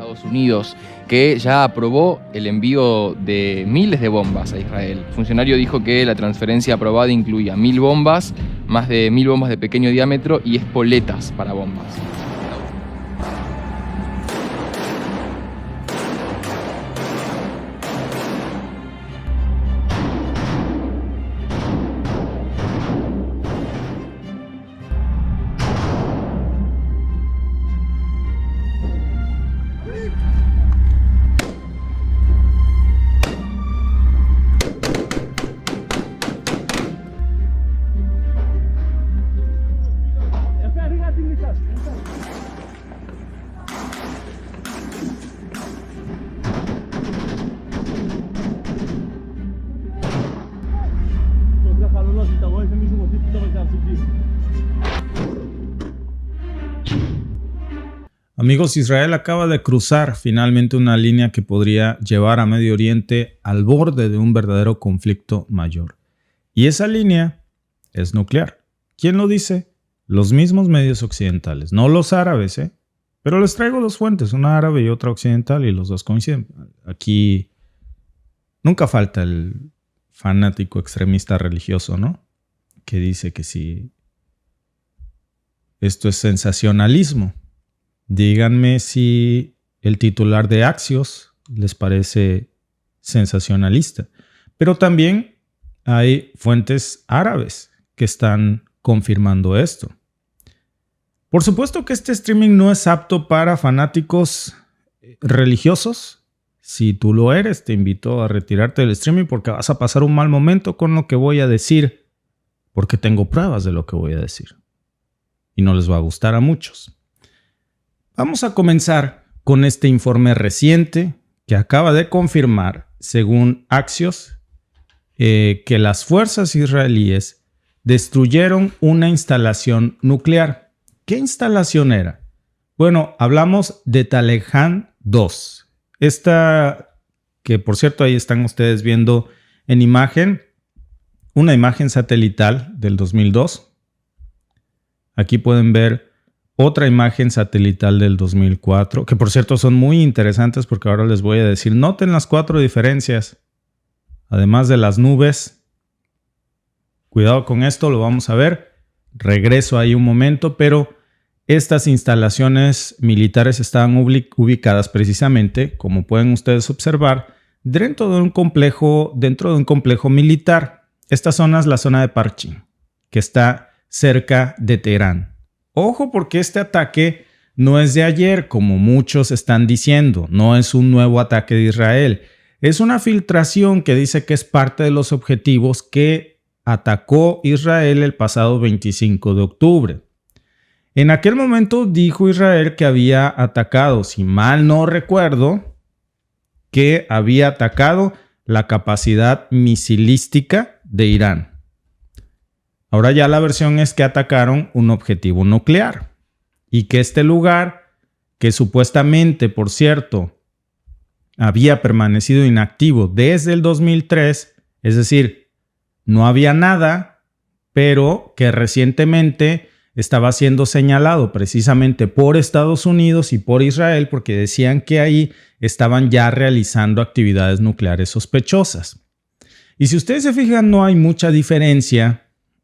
Estados Unidos, que ya aprobó el envío de miles de bombas a Israel. El funcionario dijo que la transferencia aprobada incluía 1000 bombas, más de 1000 bombas de pequeño diámetro y espoletas para bombas. Amigos, Israel acaba de cruzar finalmente una línea que podría llevar a Medio Oriente al borde de un verdadero conflicto mayor. Y esa línea es nuclear. ¿Quién lo dice? Los mismos medios occidentales, no los árabes, Pero les traigo dos fuentes, una árabe y otra occidental, y los dos coinciden. Aquí nunca falta el fanático extremista religioso, ¿no? Que dice que si esto es sensacionalismo. Díganme si el titular de Axios les parece sensacionalista. Pero también hay fuentes árabes que están confirmando esto. Por supuesto que este streaming no es apto para fanáticos religiosos. Si tú lo eres, te invito a retirarte del streaming porque vas a pasar un mal momento con lo que voy a decir, porque tengo pruebas de lo que voy a decir. Y no les va a gustar a muchos. Vamos a comenzar con este informe reciente que acaba de confirmar, según Axios, que las fuerzas israelíes destruyeron una instalación nuclear. ¿Qué instalación era? Bueno, hablamos de Talehan 2. Esta, que por cierto ahí están ustedes viendo en imagen, una imagen satelital del 2002. Aquí pueden ver otra imagen satelital del 2004, que por cierto son muy interesantes porque ahora les voy a decir, noten las 4 diferencias. Además de las nubes, cuidado con esto, lo vamos a ver. Regreso ahí un momento, pero estas instalaciones militares estaban ubicadas precisamente, como pueden ustedes observar, dentro de un complejo militar. Esta zona es la zona de Parchin, que está cerca de Teherán. Ojo, porque este ataque no es de ayer, como muchos están diciendo. No es un nuevo ataque de Israel. Es una filtración que dice que es parte de los objetivos que atacó Israel el pasado 25 de octubre. En aquel momento dijo Israel que había atacado, si mal no recuerdo, que había atacado la capacidad misilística de Irán. Ahora ya la versión es que atacaron un objetivo nuclear y que este lugar, que supuestamente, por cierto, había permanecido inactivo desde el 2003, es decir, no había nada, pero que recientemente estaba siendo señalado precisamente por Estados Unidos y por Israel porque decían que ahí estaban ya realizando actividades nucleares sospechosas. Y si ustedes se fijan, no hay mucha diferencia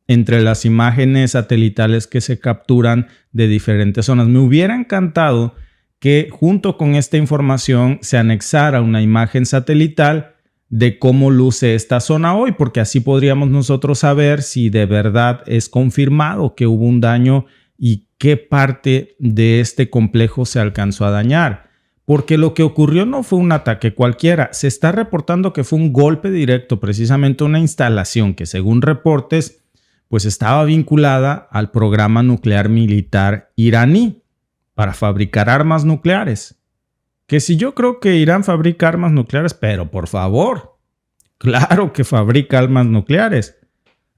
entre las imágenes satelitales que se capturan de diferentes zonas. Me hubiera encantado que junto con esta información se anexara una imagen satelital de cómo luce esta zona hoy, porque así podríamos nosotros saber si de verdad es confirmado que hubo un daño y qué parte de este complejo se alcanzó a dañar. Porque lo que ocurrió no fue un ataque cualquiera. Se está reportando que fue un golpe directo precisamente a una instalación que, según reportes, pues estaba vinculada al programa nuclear militar iraní para fabricar armas nucleares. Que si yo creo que Irán fabrica armas nucleares, pero por favor, claro que fabrica armas nucleares.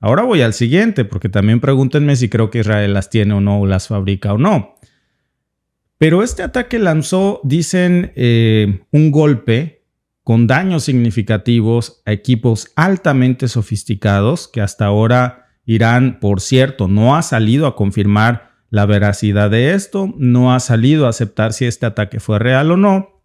Ahora voy al siguiente, porque también pregúntenme si creo que Israel las tiene o no, o las fabrica o no. Pero este ataque lanzó, dicen, un golpe con daños significativos a equipos altamente sofisticados que hasta ahora Irán, por cierto, no ha salido a confirmar la veracidad de esto, no ha salido a aceptar si este ataque fue real o no,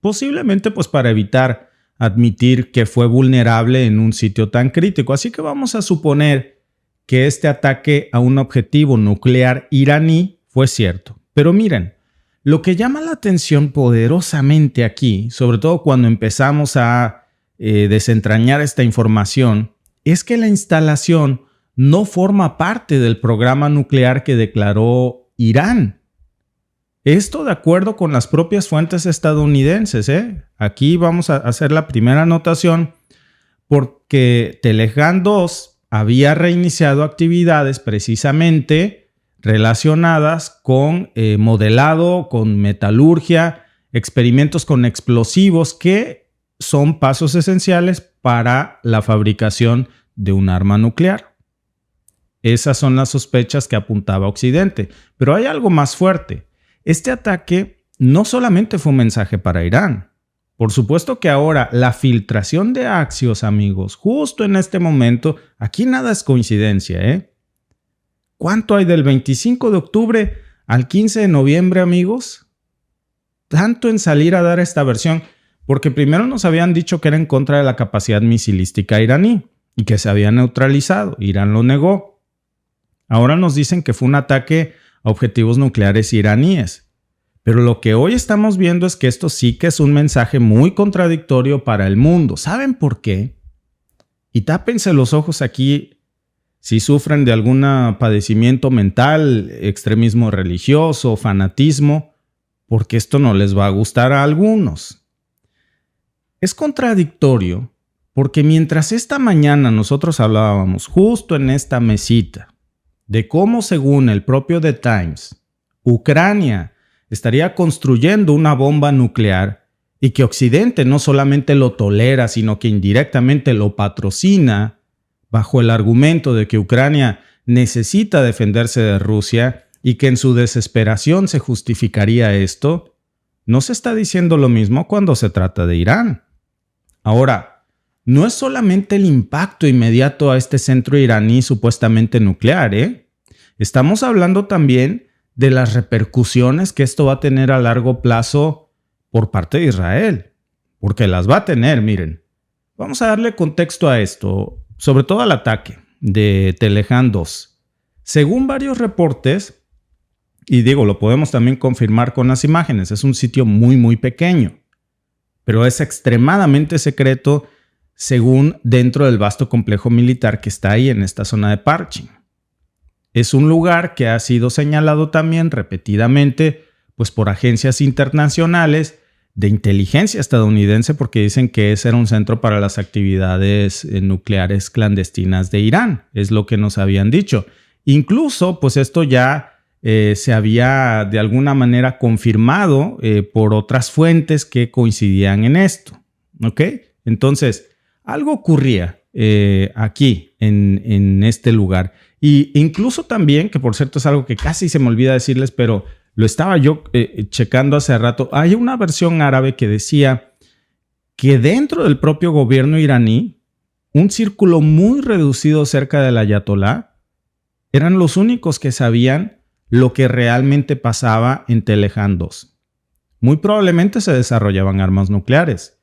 posiblemente pues para evitar admitir que fue vulnerable en un sitio tan crítico. Así que vamos a suponer que este ataque a un objetivo nuclear iraní fue cierto. Pero miren, lo que llama la atención poderosamente aquí, sobre todo cuando empezamos a desentrañar esta información, es que la instalación no forma parte del programa nuclear que declaró Irán. Esto de acuerdo con las propias fuentes estadounidenses. Aquí vamos a hacer la primera anotación porque Telejan 2 había reiniciado actividades precisamente relacionadas con modelado, con metalurgia, experimentos con explosivos que son pasos esenciales para la fabricación de un arma nuclear. Esas son las sospechas que apuntaba Occidente. Pero hay algo más fuerte. Este ataque no solamente fue un mensaje para Irán. Por supuesto que ahora la filtración de Axios, amigos, justo en este momento, aquí nada es coincidencia, ¿Cuánto hay del 25 de octubre al 15 de noviembre, amigos? Tanto en salir a dar esta versión, porque primero nos habían dicho que era en contra de la capacidad misilística iraní y que se había neutralizado. Irán lo negó. Ahora nos dicen que fue un ataque a objetivos nucleares iraníes. Pero lo que hoy estamos viendo es que esto sí que es un mensaje muy contradictorio para el mundo. ¿Saben por qué? Y tápense los ojos aquí si sufren de algún padecimiento mental, extremismo religioso, fanatismo, porque esto no les va a gustar a algunos. Es contradictorio porque mientras esta mañana nosotros hablábamos justo en esta mesita de cómo, según el propio The Times, Ucrania estaría construyendo una bomba nuclear y que Occidente no solamente lo tolera, sino que indirectamente lo patrocina bajo el argumento de que Ucrania necesita defenderse de Rusia y que en su desesperación se justificaría esto, no se está diciendo lo mismo cuando se trata de Irán. Ahora, no es solamente el impacto inmediato a este centro iraní supuestamente nuclear, Estamos hablando también de las repercusiones que esto va a tener a largo plazo por parte de Israel, porque las va a tener, miren. Vamos a darle contexto a esto, sobre todo al ataque de Telejan 2. Según varios reportes, y digo, lo podemos también confirmar con las imágenes, es un sitio muy, muy pequeño, pero es extremadamente secreto según dentro del vasto complejo militar que está ahí en esta zona de Parchin. Es un lugar que ha sido señalado también repetidamente pues, por agencias internacionales de inteligencia estadounidense porque dicen que ese era un centro para las actividades nucleares clandestinas de Irán. Es lo que nos habían dicho. Incluso, pues esto ya se había de alguna manera confirmado por otras fuentes que coincidían en esto. ¿Ok? Entonces, algo ocurría aquí, en este lugar. Y incluso también, que por cierto es algo que casi se me olvida decirles, pero lo estaba yo checando hace rato, hay una versión árabe que decía que dentro del propio gobierno iraní, un círculo muy reducido cerca del ayatolá eran los únicos que sabían lo que realmente pasaba en Telejan 2. Muy probablemente se desarrollaban armas nucleares.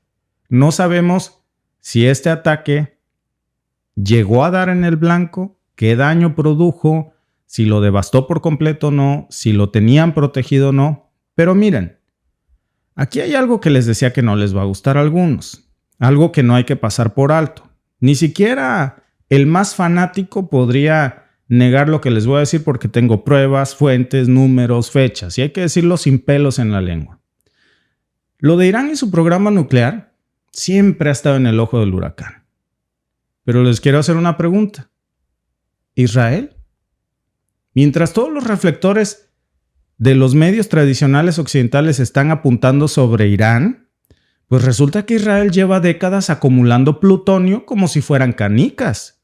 No sabemos si este ataque llegó a dar en el blanco, qué daño produjo, si lo devastó por completo o no, si lo tenían protegido o no. Pero miren, aquí hay algo que les decía que no les va a gustar a algunos. Algo que no hay que pasar por alto. Ni siquiera el más fanático podría negar lo que les voy a decir porque tengo pruebas, fuentes, números, fechas. Y hay que decirlo sin pelos en la lengua. Lo de Irán y su programa nuclear siempre ha estado en el ojo del huracán. Pero les quiero hacer una pregunta. ¿Israel? Mientras todos los reflectores de los medios tradicionales occidentales están apuntando sobre Irán, pues resulta que Israel lleva décadas acumulando plutonio como si fueran canicas.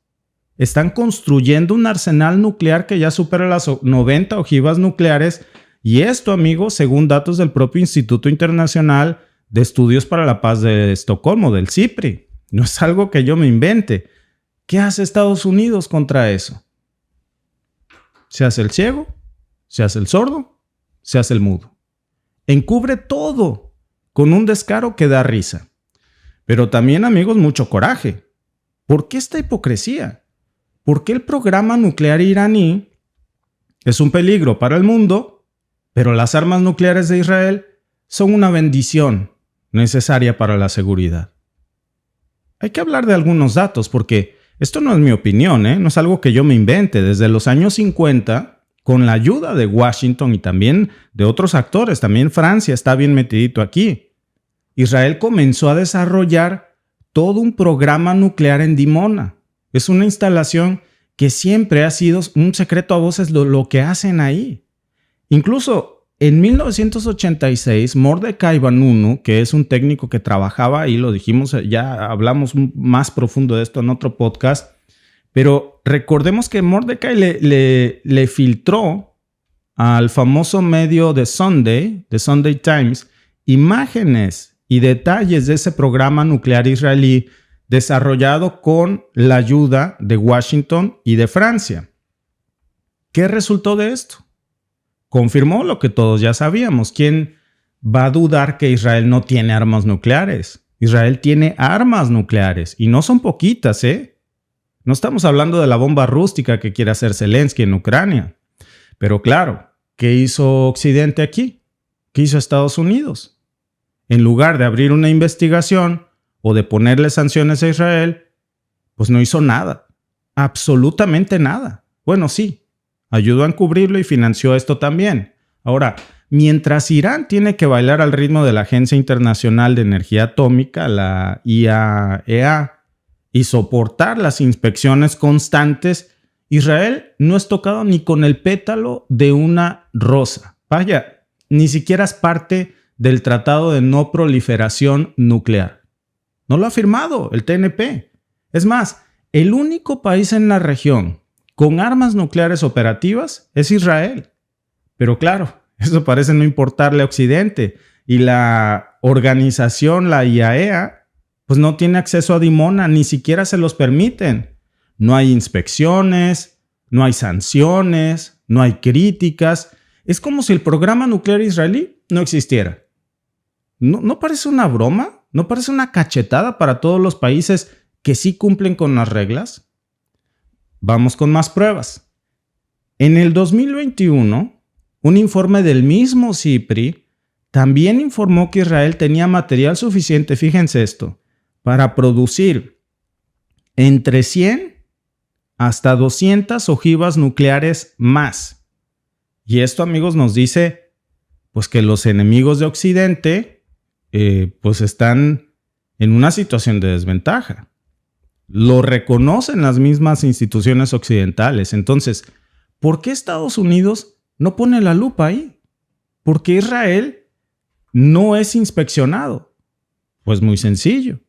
Están construyendo un arsenal nuclear que ya supera las 90 ojivas nucleares y esto, amigos, según datos del propio Instituto Internacional de Estudios para la Paz de Estocolmo, del CIPRI. No es algo que yo me invente. ¿Qué hace Estados Unidos contra eso? Se hace el ciego, se hace el sordo, se hace el mudo. Encubre todo con un descaro que da risa. Pero también, amigos, mucho coraje. ¿Por qué esta hipocresía? ¿Por qué el programa nuclear iraní es un peligro para el mundo, pero las armas nucleares de Israel son una bendición necesaria para la seguridad? Hay que hablar de algunos datos porque esto no es mi opinión, no es algo que yo me invente. Desde los años 50, con la ayuda de Washington y también de otros actores, también Francia está bien metidito aquí, Israel comenzó a desarrollar todo un programa nuclear en Dimona. Es una instalación que siempre ha sido un secreto a voces lo que hacen ahí. Incluso en 1986, Mordecai Vanunu, que es un técnico que trabajaba ahí, lo dijimos, ya hablamos más profundo de esto en otro podcast, pero recordemos que Mordecai le filtró al famoso medio The Sunday Times, imágenes y detalles de ese programa nuclear israelí desarrollado con la ayuda de Washington y de Francia. ¿Qué resultó de esto? Confirmó lo que todos ya sabíamos. ¿Quién va a dudar que Israel no tiene armas nucleares? Israel tiene armas nucleares y no son poquitas, No estamos hablando de la bomba rústica que quiere hacer Zelensky en Ucrania. Pero claro, ¿qué hizo Occidente aquí? ¿Qué hizo Estados Unidos? En lugar de abrir una investigación o de ponerle sanciones a Israel, pues no hizo nada. Absolutamente nada. Bueno, sí, ayudó a encubrirlo y financió esto también. Ahora, mientras Irán tiene que bailar al ritmo de la Agencia Internacional de Energía Atómica, la IAEA, y soportar las inspecciones constantes, Israel no es tocado ni con el pétalo de una rosa. Vaya, ni siquiera es parte del Tratado de No Proliferación Nuclear. No lo ha firmado el TNP. Es más, el único país en la región con armas nucleares operativas es Israel. Pero claro, eso parece no importarle a Occidente. Y la organización, la IAEA, pues no tiene acceso a Dimona, ni siquiera se los permiten. No hay inspecciones, no hay sanciones, no hay críticas. Es como si el programa nuclear israelí no existiera. ¿No parece una broma? ¿No parece una cachetada para todos los países que sí cumplen con las reglas? Vamos con más pruebas. En el 2021, un informe del mismo CIPRI también informó que Israel tenía material suficiente, fíjense esto, para producir entre 100 hasta 200 ojivas nucleares más. Y esto, amigos, nos dice pues que los enemigos de Occidente pues están en una situación de desventaja. Lo reconocen las mismas instituciones occidentales. Entonces, ¿por qué Estados Unidos no pone la lupa ahí? ¿Por qué Israel no es inspeccionado? Pues muy sencillo.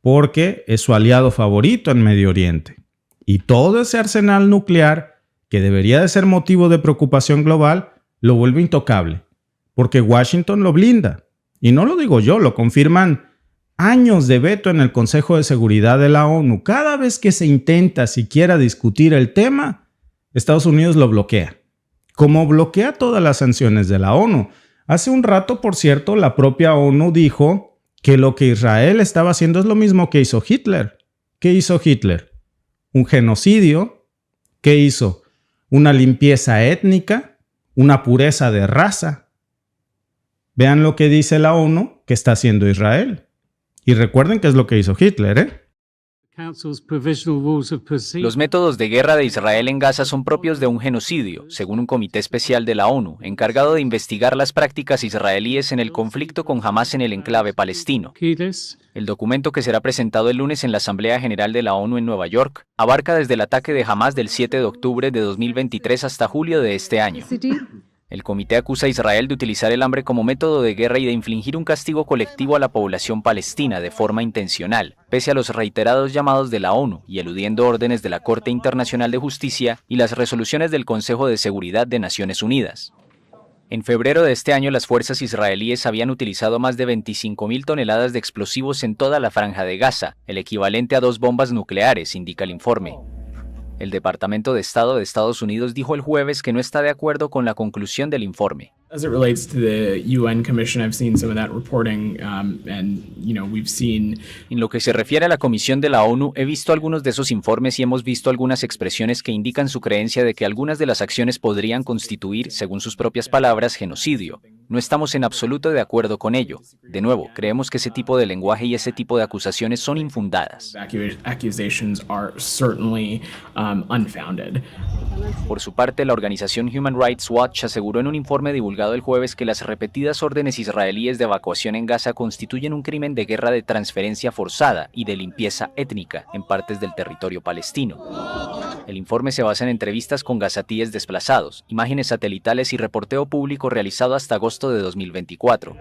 Porque es su aliado favorito en Medio Oriente. Y todo ese arsenal nuclear, que debería de ser motivo de preocupación global, lo vuelve intocable. Porque Washington lo blinda. Y no lo digo yo, lo confirman años de veto en el Consejo de Seguridad de la ONU. Cada vez que se intenta siquiera discutir el tema, Estados Unidos lo bloquea. Como bloquea todas las sanciones de la ONU. Hace un rato, por cierto, la propia ONU dijo que lo que Israel estaba haciendo es lo mismo que hizo Hitler. ¿Qué hizo Hitler? Un genocidio. ¿Qué hizo? Una limpieza étnica, una pureza de raza. Vean lo que dice la ONU que está haciendo Israel. Y recuerden qué es lo que hizo Hitler, Los métodos de guerra de Israel en Gaza son propios de un genocidio, según un comité especial de la ONU, encargado de investigar las prácticas israelíes en el conflicto con Hamás en el enclave palestino. El documento, que será presentado el lunes en la Asamblea General de la ONU en Nueva York, abarca desde el ataque de Hamás del 7 de octubre de 2023 hasta julio de este año. El comité acusa a Israel de utilizar el hambre como método de guerra y de infligir un castigo colectivo a la población palestina de forma intencional, pese a los reiterados llamados de la ONU y eludiendo órdenes de la Corte Internacional de Justicia y las resoluciones del Consejo de Seguridad de Naciones Unidas. En febrero de este año, las fuerzas israelíes habían utilizado más de 25.000 toneladas de explosivos en toda la franja de Gaza, el equivalente a 2 bombas nucleares, indica el informe. El Departamento de Estado de Estados Unidos dijo el jueves que no está de acuerdo con la conclusión del informe. As it relates to the UN Commission, I've seen some of that reporting, we've seen. En lo que se refiere a la Comisión de la ONU, he visto algunos de esos informes y hemos visto algunas expresiones que indican su creencia de que algunas de las acciones podrían constituir, según sus propias palabras, genocidio. No estamos en absoluto de acuerdo con ello. De nuevo, creemos que ese tipo de lenguaje y ese tipo de acusaciones son infundadas. Accusations are certainly unfounded. Por su parte, la organización Human Rights Watch aseguró en un informe divulgado el jueves que las repetidas órdenes israelíes de evacuación en Gaza constituyen un crimen de guerra de transferencia forzada y de limpieza étnica en partes del territorio palestino. El informe se basa en entrevistas con gazatíes desplazados, imágenes satelitales y reporteo público realizado hasta agosto de 2024.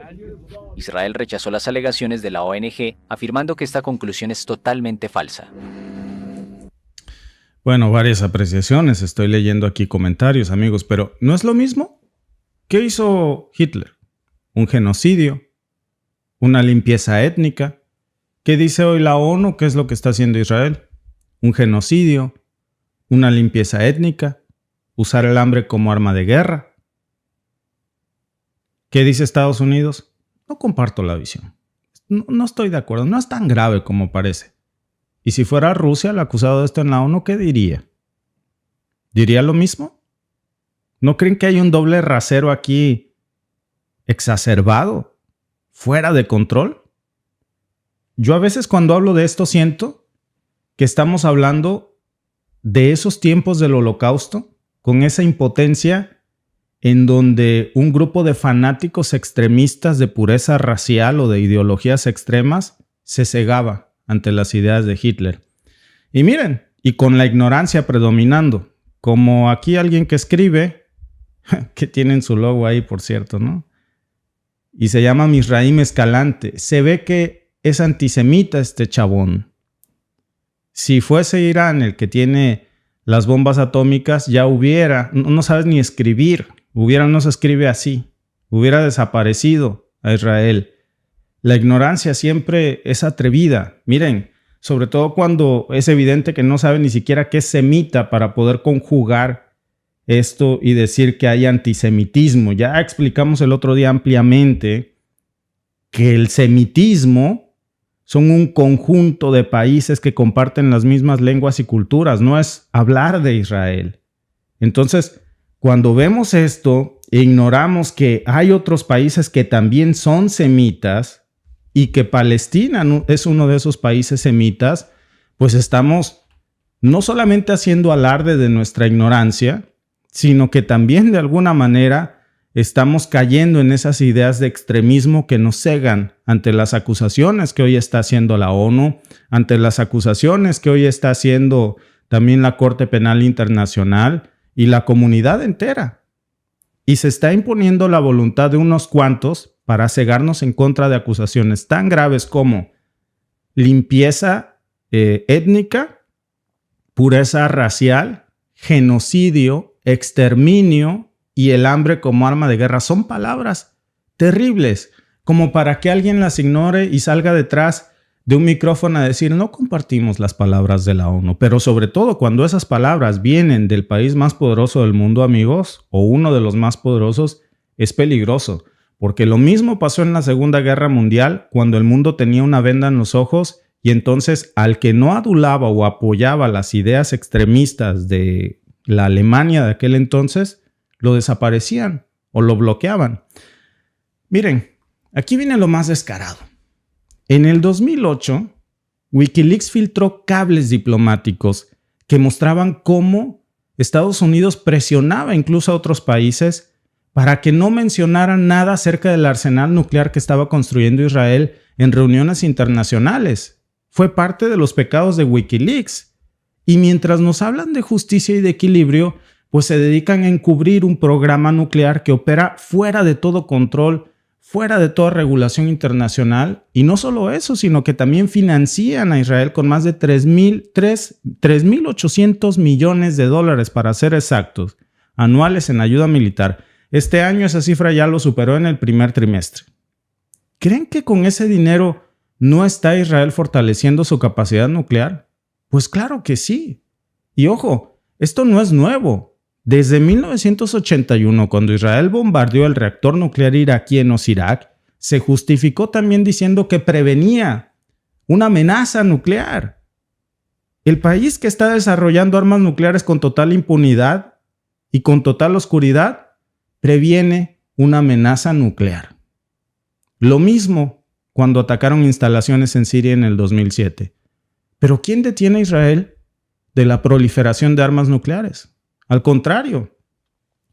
Israel rechazó las alegaciones de la ONG, afirmando que esta conclusión es totalmente falsa. Bueno, varias apreciaciones. Estoy leyendo aquí comentarios, amigos, pero ¿no es lo mismo? ¿Qué hizo Hitler? Un genocidio, una limpieza étnica. ¿Qué dice hoy la ONU? ¿Qué es lo que está haciendo Israel? Un genocidio, una limpieza étnica, usar el hambre como arma de guerra. ¿Qué dice Estados Unidos? No comparto la visión. No estoy de acuerdo. No es tan grave como parece. Y si fuera Rusia el acusado de esto en la ONU, ¿qué diría? ¿Diría lo mismo? ¿No creen que hay un doble rasero aquí exacerbado? ¿Fuera de control? Yo a veces cuando hablo de esto siento que estamos hablando de esos tiempos del Holocausto, con esa impotencia en donde un grupo de fanáticos extremistas de pureza racial o de ideologías extremas se cegaba ante las ideas de Hitler. Y miren, y con la ignorancia predominando, como aquí alguien que escribe, que tienen su logo ahí, por cierto, ¿no? Y se llama Misraim Escalante. Se ve que es antisemita este chabón. Si fuese Irán el que tiene las bombas atómicas, ya hubiera, no sabes ni escribir, no se escribe así, hubiera desaparecido a Israel. La ignorancia siempre es atrevida. Miren, sobre todo cuando es evidente que no sabe ni siquiera qué es semita para poder conjugar esto y decir que hay antisemitismo. Ya explicamos el otro día ampliamente que el semitismo son un conjunto de países que comparten las mismas lenguas y culturas. No es hablar de Israel. Entonces, cuando vemos esto e ignoramos que hay otros países que también son semitas, y que Palestina es uno de esos países semitas, pues estamos no solamente haciendo alarde de nuestra ignorancia, sino que también de alguna manera estamos cayendo en esas ideas de extremismo que nos cegan ante las acusaciones que hoy está haciendo la ONU, ante las acusaciones que hoy está haciendo también la Corte Penal Internacional y la comunidad entera. Y se está imponiendo la voluntad de unos cuantos para cegarnos en contra de acusaciones tan graves como limpieza étnica, pureza racial, genocidio, exterminio y el hambre como arma de guerra. Son palabras terribles, como para que alguien las ignore y salga detrás de un micrófono a decir no compartimos las palabras de la ONU. Pero sobre todo cuando esas palabras vienen del país más poderoso del mundo, amigos, o uno de los más poderosos, es peligroso. Porque lo mismo pasó en la Segunda Guerra Mundial, cuando el mundo tenía una venda en los ojos y entonces al que no adulaba o apoyaba las ideas extremistas de la Alemania de aquel entonces, lo desaparecían o lo bloqueaban. Miren, aquí viene lo más descarado. En el 2008, Wikileaks filtró cables diplomáticos que mostraban cómo Estados Unidos presionaba incluso a otros países para que no mencionaran nada acerca del arsenal nuclear que estaba construyendo Israel en reuniones internacionales. Fue parte de los pecados de Wikileaks. Y mientras nos hablan de justicia y de equilibrio, pues se dedican a encubrir un programa nuclear que opera fuera de todo control, fuera de toda regulación internacional. Y no solo eso, sino que también financian a Israel con más de 3.800 millones de dólares, para ser exactos, anuales en ayuda militar. Este año esa cifra ya lo superó en el primer trimestre. ¿Creen que con ese dinero no está Israel fortaleciendo su capacidad nuclear? Pues claro que sí. Y ojo, esto no es nuevo. Desde 1981, cuando Israel bombardeó el reactor nuclear iraquí en Osirak, se justificó también diciendo que prevenía una amenaza nuclear. El país que está desarrollando armas nucleares con total impunidad y con total oscuridad previene una amenaza nuclear. Lo mismo cuando atacaron instalaciones en Siria en el 2007. ¿Pero quién detiene a Israel de la proliferación de armas nucleares? Al contrario,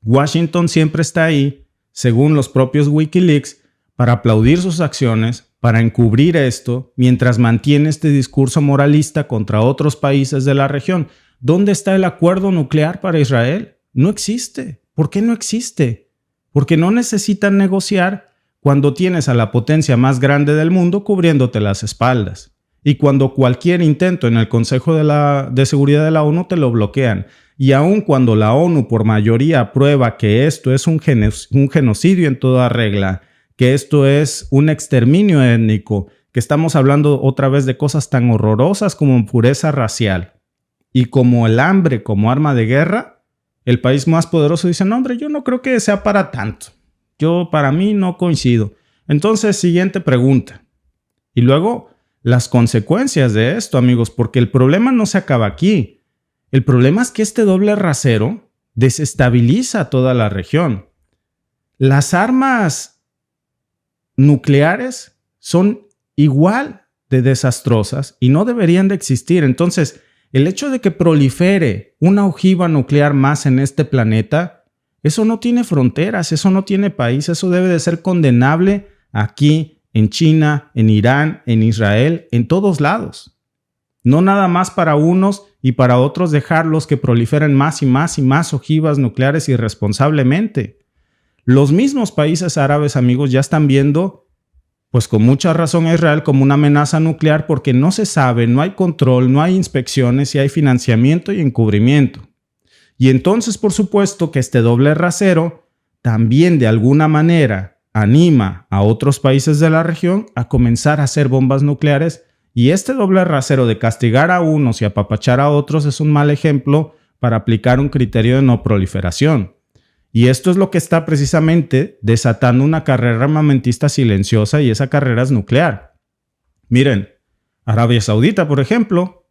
Washington siempre está ahí, según los propios Wikileaks, para aplaudir sus acciones, para encubrir esto, mientras mantiene este discurso moralista contra otros países de la región. ¿Dónde está el acuerdo nuclear para Israel? No existe. ¿Por qué no existe? Porque no necesitan negociar cuando tienes a la potencia más grande del mundo cubriéndote las espaldas. Y cuando cualquier intento en el Consejo de Seguridad de la ONU te lo bloquean. Y aun cuando la ONU por mayoría aprueba que esto es un genocidio en toda regla, que esto es un exterminio étnico, que estamos hablando otra vez de cosas tan horrorosas como pureza racial y como el hambre como arma de guerra, el país más poderoso dice, no hombre, yo no creo que sea para tanto. Para mí no coincido. Entonces, siguiente pregunta. Y luego, las consecuencias de esto, amigos, porque el problema no se acaba aquí. El problema es que este doble rasero desestabiliza toda la región. Las armas nucleares son igual de desastrosas y no deberían de existir. Entonces, el hecho de que prolifere una ojiva nuclear más en este planeta, eso no tiene fronteras, eso no tiene país, eso debe de ser condenable aquí, en China, en Irán, en Israel, en todos lados. No nada más para unos y para otros dejarlos que proliferen más y más y más ojivas nucleares irresponsablemente. Los mismos países árabes, amigos, ya están viendo, pues con mucha razón, a Israel como una amenaza nuclear porque no se sabe, no hay control, no hay inspecciones y hay financiamiento y encubrimiento. Y entonces, por supuesto, que este doble rasero también de alguna manera anima a otros países de la región a comenzar a hacer bombas nucleares. Y este doble rasero de castigar a unos y apapachar a otros es un mal ejemplo para aplicar un criterio de no proliferación. Y esto es lo que está precisamente desatando una carrera armamentista silenciosa y esa carrera es nuclear. Miren, Arabia Saudita, por ejemplo,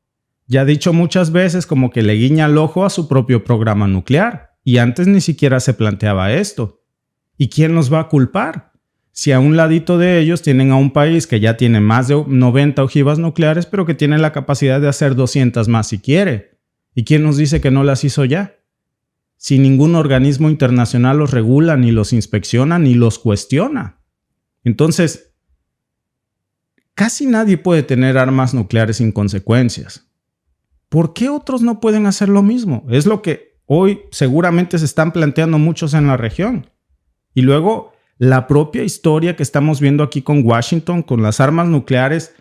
ya ha dicho muchas veces como que le guiña el ojo a su propio programa nuclear y antes ni siquiera se planteaba esto. ¿Y quién los va a culpar? Si a un ladito de ellos tienen a un país que ya tiene más de 90 ojivas nucleares, pero que tiene la capacidad de hacer 200 más si quiere. ¿Y quién nos dice que no las hizo ya? Si ningún organismo internacional los regula, ni los inspecciona, ni los cuestiona. Entonces, casi nadie puede tener armas nucleares sin consecuencias. ¿Por qué otros no pueden hacer lo mismo? Es lo que hoy seguramente se están planteando muchos en la región. Y luego, la propia historia que estamos viendo aquí con Washington, con las armas nucleares,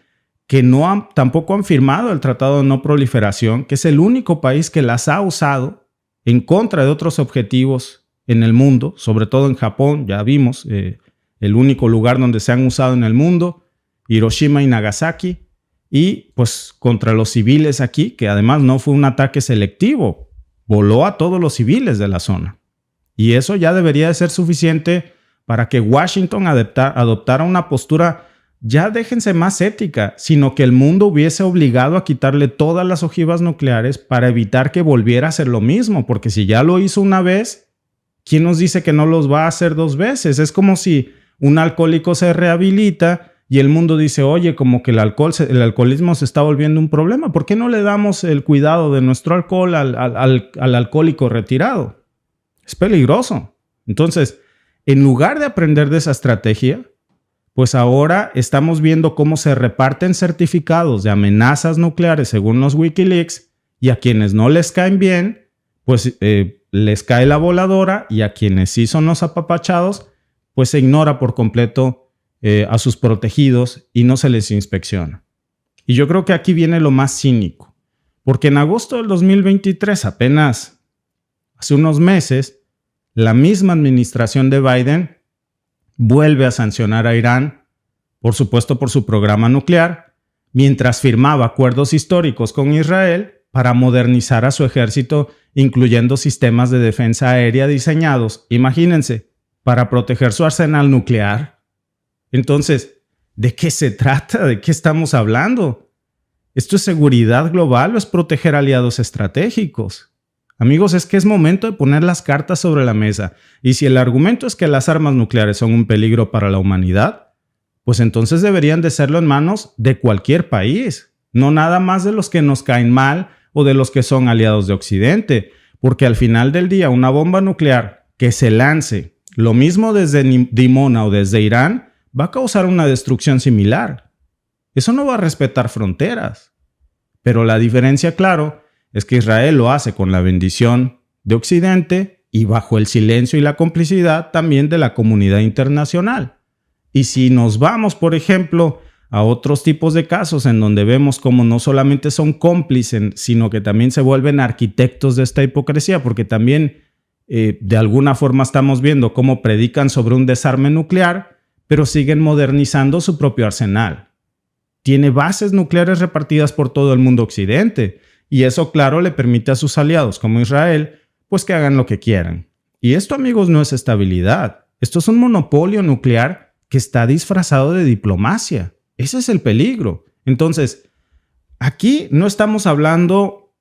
que tampoco han firmado el Tratado de No Proliferación, que es el único país que las ha usado en contra de otros objetivos en el mundo, sobre todo en Japón, ya vimos, el único lugar donde se han usado en el mundo, Hiroshima y Nagasaki, y pues contra los civiles aquí, que además no fue un ataque selectivo, voló a todos los civiles de la zona. Y eso ya debería de ser suficiente para que Washington adoptara una postura, ya déjense más ética, sino que el mundo hubiese obligado a quitarle todas las ojivas nucleares para evitar que volviera a hacer lo mismo, porque si ya lo hizo una vez, ¿quién nos dice que no los va a hacer dos veces? Es como si un alcohólico se rehabilita y el mundo dice, oye, como que el alcoholismo se está volviendo un problema, ¿por qué no le damos el cuidado de nuestro alcohol al alcohólico retirado? Es peligroso. Entonces, en lugar de aprender de esa estrategia, pues ahora estamos viendo cómo se reparten certificados de amenazas nucleares según los Wikileaks y a quienes no les caen bien, pues les cae la voladora y a quienes sí son los apapachados, pues se ignora por completo a sus protegidos y no se les inspecciona. Y yo creo que aquí viene lo más cínico, porque en agosto del 2023, apenas hace unos meses, la misma administración de Biden vuelve a sancionar a Irán, por supuesto por su programa nuclear, mientras firmaba acuerdos históricos con Israel para modernizar a su ejército, incluyendo sistemas de defensa aérea diseñados, imagínense, para proteger su arsenal nuclear. Entonces, ¿de qué se trata? ¿De qué estamos hablando? ¿Esto es seguridad global o es proteger aliados estratégicos? Amigos, es que es momento de poner las cartas sobre la mesa. Y si el argumento es que las armas nucleares son un peligro para la humanidad, pues entonces deberían de serlo en manos de cualquier país, no nada más de los que nos caen mal o de los que son aliados de Occidente, porque al final del día una bomba nuclear que se lance, lo mismo desde Dimona o desde Irán, va a causar una destrucción similar. Eso no va a respetar fronteras. Pero la diferencia, claro, es que Israel lo hace con la bendición de Occidente y bajo el silencio y la complicidad también de la comunidad internacional. Y si nos vamos, por ejemplo, a otros tipos de casos en donde vemos cómo no solamente son cómplices, sino que también se vuelven arquitectos de esta hipocresía, porque también de alguna forma estamos viendo cómo predican sobre un desarme nuclear, pero siguen modernizando su propio arsenal. Tiene bases nucleares repartidas por todo el mundo occidente, y eso, claro, le permite a sus aliados como Israel, pues que hagan lo que quieran. Y esto, amigos, no es estabilidad. Esto es un monopolio nuclear que está disfrazado de diplomacia. Ese es el peligro. Entonces, aquí no estamos hablando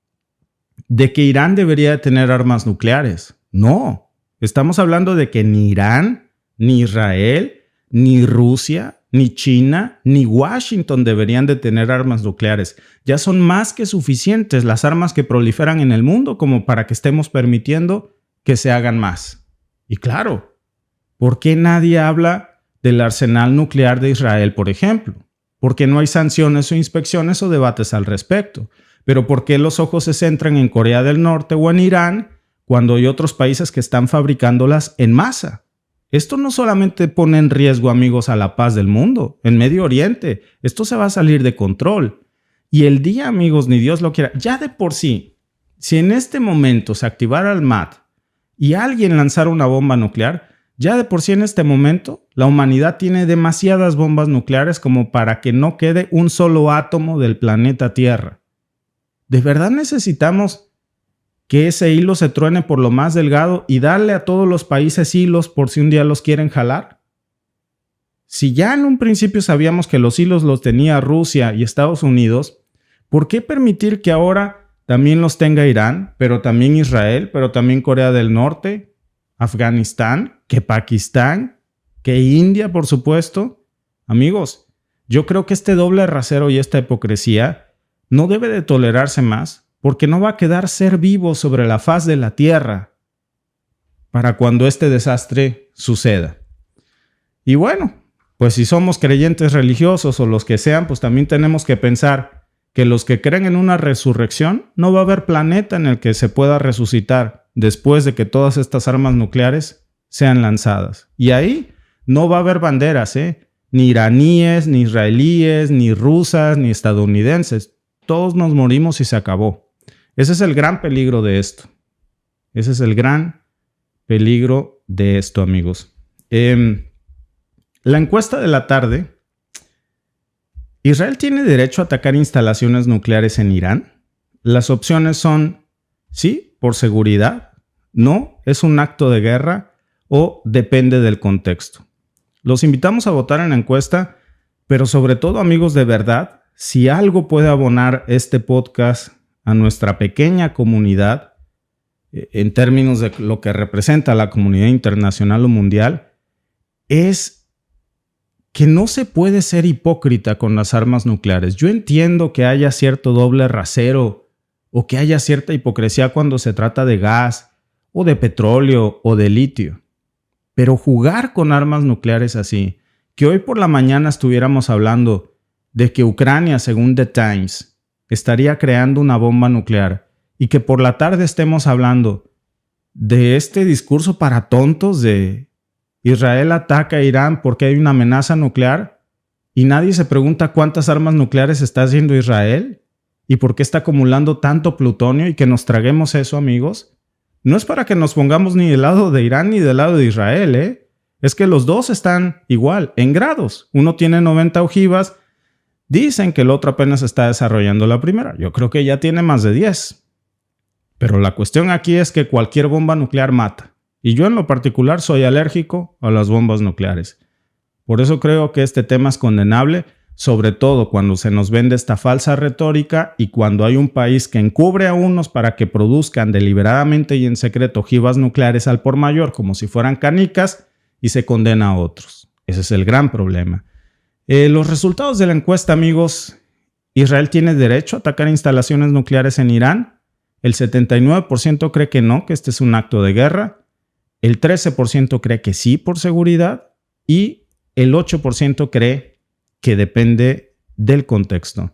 de que Irán debería de tener armas nucleares. No. Estamos hablando de que ni Irán, ni Israel, ni Rusia, ni China, ni Washington deberían de tener armas nucleares. Ya son más que suficientes las armas que proliferan en el mundo como para que estemos permitiendo que se hagan más. Y claro, ¿por qué nadie habla del arsenal nuclear de Israel, por ejemplo? ¿Por qué no hay sanciones o inspecciones o debates al respecto? ¿Pero por qué los ojos se centran en Corea del Norte o en Irán cuando hay otros países que están fabricándolas en masa? Esto no solamente pone en riesgo, amigos, a la paz del mundo, en Medio Oriente. Esto se va a salir de control. Y el día, amigos, ni Dios lo quiera, ya de por sí, si en este momento se activara el MAD y alguien lanzara una bomba nuclear, ya de por sí en este momento la humanidad tiene demasiadas bombas nucleares como para que no quede un solo átomo del planeta Tierra. ¿De verdad necesitamos que ese hilo se truene por lo más delgado y darle a todos los países hilos por si un día los quieren jalar? Si ya en un principio sabíamos que los hilos los tenía Rusia y Estados Unidos, ¿por qué permitir que ahora también los tenga Irán, pero también Israel, pero también Corea del Norte, Afganistán, que Pakistán, que India, por supuesto? Amigos, yo creo que este doble rasero y esta hipocresía no debe de tolerarse más, porque no va a quedar ser vivo sobre la faz de la tierra para cuando este desastre suceda. Y bueno, pues si somos creyentes religiosos o los que sean, pues también tenemos que pensar que los que creen en una resurrección, no va a haber planeta en el que se pueda resucitar después de que todas estas armas nucleares sean lanzadas. Y ahí no va a haber banderas, ni iraníes, ni israelíes, ni rusas, ni estadounidenses. Todos nos morimos y se acabó. Ese es el gran peligro de esto. Ese es el gran peligro de esto, amigos. La encuesta de la tarde. ¿Israel tiene derecho a atacar instalaciones nucleares en Irán? Las opciones son sí, por seguridad, no, es un acto de guerra o depende del contexto. Los invitamos a votar en la encuesta, pero sobre todo, amigos, de verdad, si algo puede abonar este podcast a nuestra pequeña comunidad, en términos de lo que representa la comunidad internacional o mundial, es que no se puede ser hipócrita con las armas nucleares. Yo entiendo que haya cierto doble rasero o que haya cierta hipocresía cuando se trata de gas o de petróleo o de litio, pero jugar con armas nucleares así, que hoy por la mañana estuviéramos hablando de que Ucrania, según The Times, estaría creando una bomba nuclear y que por la tarde estemos hablando de este discurso para tontos de Israel ataca a Irán porque hay una amenaza nuclear y nadie se pregunta cuántas armas nucleares está haciendo Israel y por qué está acumulando tanto plutonio y que nos traguemos eso, amigos. No es para que nos pongamos ni del lado de Irán ni del lado de Israel, Es que los dos están igual, en grados. Uno tiene 90 ojivas Dicen que el otro apenas está desarrollando la primera. Yo creo que ya tiene más de 10. Pero la cuestión aquí es que cualquier bomba nuclear mata. Y yo en lo particular soy alérgico a las bombas nucleares. Por eso creo que este tema es condenable, sobre todo cuando se nos vende esta falsa retórica y cuando hay un país que encubre a unos para que produzcan deliberadamente y en secreto ojivas nucleares al por mayor como si fueran canicas y se condena a otros. Ese es el gran problema. Los resultados de la encuesta, amigos: ¿Israel tiene derecho a atacar instalaciones nucleares en Irán? El 79% cree que no, que este es un acto de guerra. El 13% cree que sí por seguridad. Y el 8% cree que depende del contexto.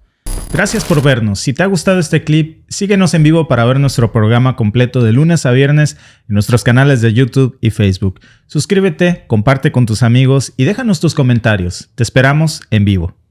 Gracias por vernos. Si te ha gustado este clip, síguenos en vivo para ver nuestro programa completo de lunes a viernes en nuestros canales de YouTube y Facebook. Suscríbete, comparte con tus amigos y déjanos tus comentarios. Te esperamos en vivo.